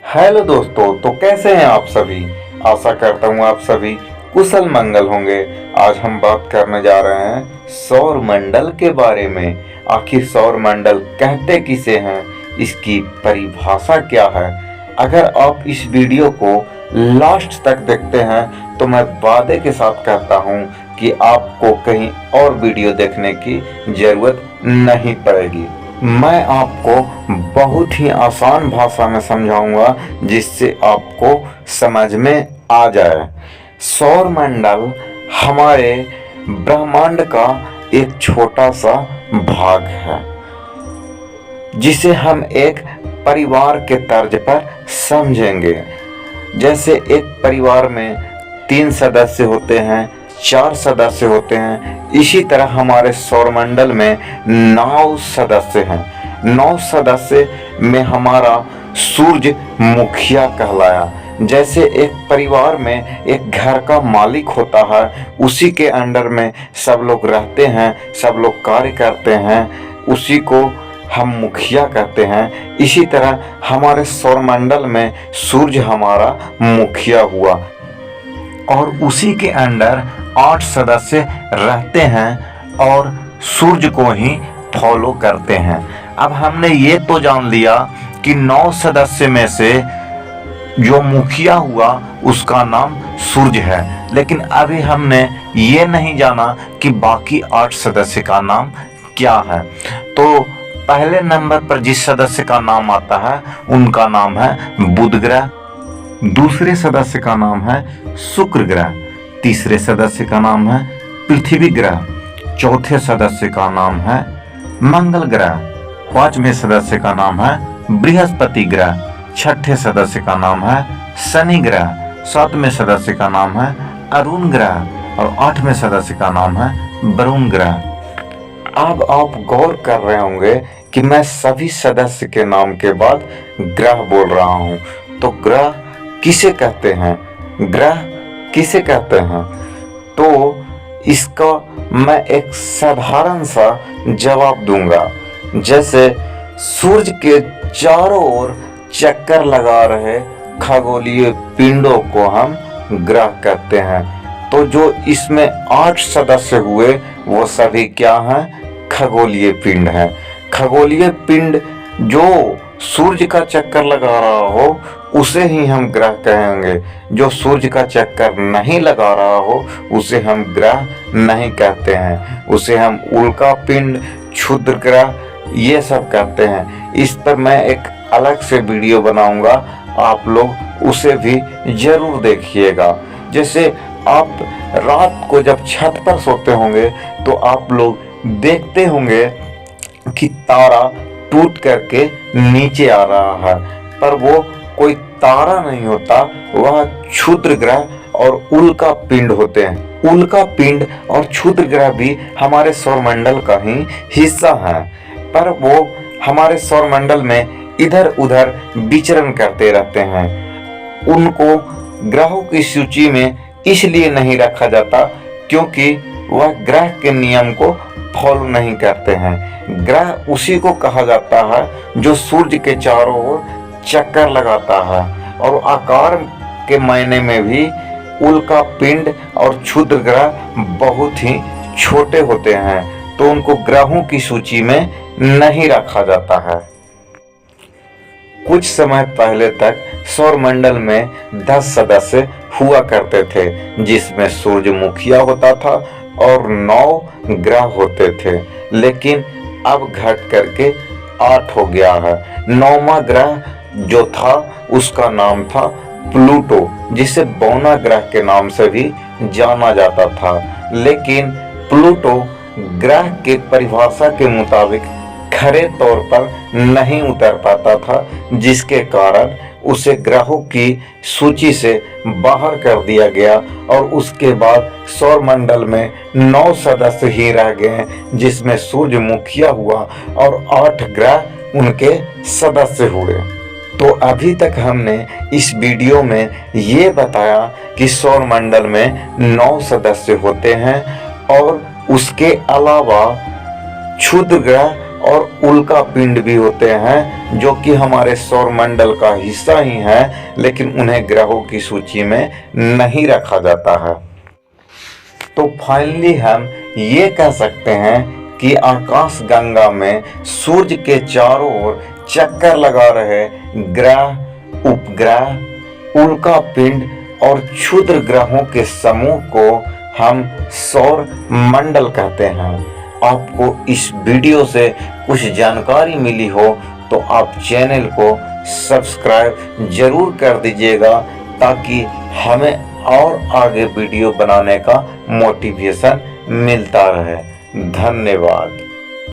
Hello दोस्तों, तो कैसे हैं आप सभी। आशा करता हूँ आप सभी कुशल मंगल होंगे। आज हम बात करने जा रहे हैं सौर मंडल के बारे में। आखिर सौर मंडल कहते किसे हैं, इसकी परिभाषा क्या है। अगर आप इस वीडियो को लास्ट तक देखते हैं तो मैं वादे के साथ कहता हूँ कि आपको कहीं और वीडियो देखने की जरूरत नहीं पड़ेगी। मैं आपको बहुत ही आसान भाषा में समझाऊंगा जिससे आपको समझ में आ जाए। सौर मंडल हमारे ब्रह्मांड का एक छोटा सा भाग है जिसे हम एक परिवार के तर्ज पर समझेंगे। जैसे एक परिवार में 3 सदस्य होते हैं, 4 सदस्य होते हैं, इसी तरह हमारे सौरमंडल में 9 सदस्य हैं। 9 सदस्य में हमारा सूर्य मुखिया कहलाया। जैसे एक परिवार में एक घर का मालिक होता है, उसी के अंडर में सब लोग रहते हैं, सब लोग कार्य करते हैं, उसी को हम मुखिया कहते हैं। इसी तरह हमारे सौरमंडल में सूर्य हमारा मुखिया हुआ और उसी के अंडर 8 सदस्य रहते हैं और सूर्य को ही फॉलो करते हैं। अब हमने ये तो जान लिया कि 9 सदस्य में से जो मुखिया हुआ उसका नाम सूर्य है, लेकिन अभी हमने ये नहीं जाना कि बाकी 8 सदस्य का नाम क्या है। तो पहले नंबर पर जिस सदस्य का नाम आता है उनका नाम है बुध ग्रह, दूसरे सदस्य का नाम है शुक्र ग्रह, तीसरे सदस्य का नाम है पृथ्वी ग्रह, चौथे सदस्य का नाम है मंगल ग्रह, पांचवें सदस्य का नाम है बृहस्पति ग्रह, छठे सदस्य का नाम है शनि ग्रह, सातवें सदस्य का नाम है अरुण ग्रह और 8वें सदस्य का नाम है वरुण ग्रह। अब आप गौर कर रहे होंगे कि मैं सभी सदस्य के नाम के बाद ग्रह बोल रहा हूं। तो ग्रह किसे कहते हैं, ग्रह किसे कहते हैं, तो इसका मैं एक साधारण सा जवाब दूंगा। जैसे सूर्य के चारों ओर चक्कर लगा रहे खगोलीय पिंडों को हम ग्रह कहते हैं। तो जो इसमें 8 सदस्य हुए वो सभी क्या हैं, खगोलीय पिंड हैं। खगोलीय पिंड जो सूर्य का चक्कर लगा रहा हो उसे ही हम ग्रह कहेंगे। जो सूर्य का चक्कर नहीं लगा रहा हो उसे हम ग्रह नहीं कहते हैं, उसे हम उल्का पिंड, क्षुद्र ग्रह ये सब कहते हैं। इस पर मैं एक अलग से वीडियो बनाऊंगा, आप लोग उसे भी जरूर देखिएगा। जैसे आप रात को जब छत पर सोते होंगे तो आप लोग देखते होंगे कि तारा टूट करके नीचे आ रहा है, पर वो कोई तारा नहीं होता, वह क्षुद्र ग्रह और उल्का पिंड होते हैं। उल्का पिंड और क्षुद्र ग्रह भी हमारे सौरमंडल का ही हिस्सा है, पर वो हमारे सौरमंडल में इधर उधर विचरण करते रहते हैं। उनको ग्रहों की सूची में इसलिए नहीं रखा जाता क्योंकि वह ग्रह के नियम को फॉलो नहीं करते हैं। ग्रह उसी को कहा जाता है जो सूर्य के चारों ओर चक्कर लगाता है, और आकार के मायने में भी उल्का पिंड और क्षुद्र ग्रह बहुत ही छोटे होते हैं, तो उनको ग्रहों की सूची में नहीं रखा जाता है। कुछ समय पहले तक सौरमंडल में 10 सदस्य हुआ करते थे, जिसमें सूर्य मुखिया होता था और 9 ग्रह होते थे, लेकिन अब घट करके 8 हो गया है। 9वां ग्रह जो था उसका नाम था प्लूटो, जिसे बौना ग्रह के नाम से भी जाना जाता था। लेकिन प्लूटो ग्रह के परिभाषा के मुताबिक खरे तौर पर नहीं उतर पाता था, जिसके कारण उसे ग्रहों की सूची से बाहर कर दिया गया और उसके बाद सौरमंडल में 9 सदस्य ही रह गए, जिसमें सूर्य मुखिया हुआ और 8 ग्रह उनके सदस्य हुए। तो अभी तक हमने इस वीडियो में ये बताया कि सौरमंडल में 9 सदस्य होते हैं और उसके अलावा क्षुद्र ग्रह और उल्का पिंड भी होते हैं, जो कि हमारे सौरमंडल का हिस्सा ही हैं, लेकिन उन्हें ग्रहों की सूची में नहीं रखा जाता है। तो फाइनली हम ये कह सकते हैं कि आकाश गंगा में सूर्य के चारों ओर चक्कर लगा रहे ग्रह, उपग्रह, उल्का पिंड और क्षुद्र ग्रहों के समूह को हम सौर मंडल कहते हैं। आपको इस वीडियो से कुछ जानकारी मिली हो तो आप चैनल को सब्सक्राइब जरूर कर दीजिएगा, ताकि हमें और आगे वीडियो बनाने का मोटिवेशन मिलता रहे। धन्यवाद।